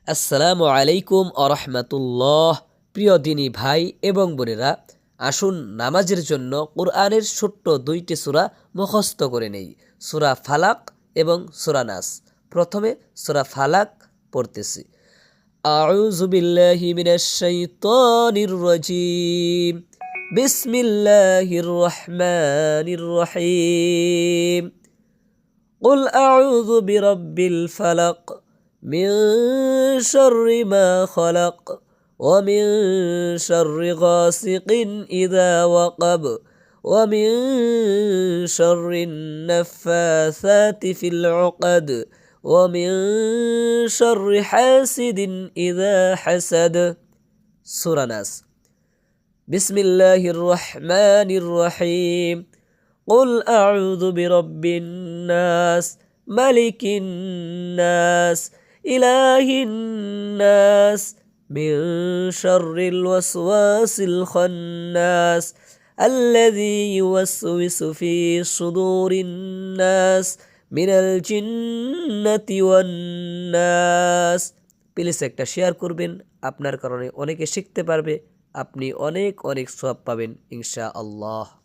আসসালামু আলাইকুম আরহামাতুল্লাহ। প্রিয় দিনী ভাই এবং বোনেরা, আসুন নামাজের জন্য কোরআনের ছোট্ট দুইটি সূরা মুখস্থ করে নেই, সূরা ফালাক এবং সূরা নাস। প্রথমে সূরা ফালাক পড়তেছি। আউযু বিল্লাহি মিনাশ শাইতানির রাজীম। বিসমিল্লাহির রহমানির রহিম। قل أعوذ برب الفلق من شر ما خلق ومن شر غاسق إذا وقب ومن شر النفاثات في العقد ومن شر حاسد إذا حسد. سورة ناس. بسم الله الرحمن الرحيم. قل أعوذ برب الناس ملك الناس إله الناس من شر الوسواس الخناس الذي يوسوس في صدور الناس من الجنة والناس. প্লিজ একটা শেয়ার করবেন, আপনার কারণে অনেকে শিখতে পারবে, আপনি অনেক অনেক সওয়াব পাবেন ইনশাআল্লাহ।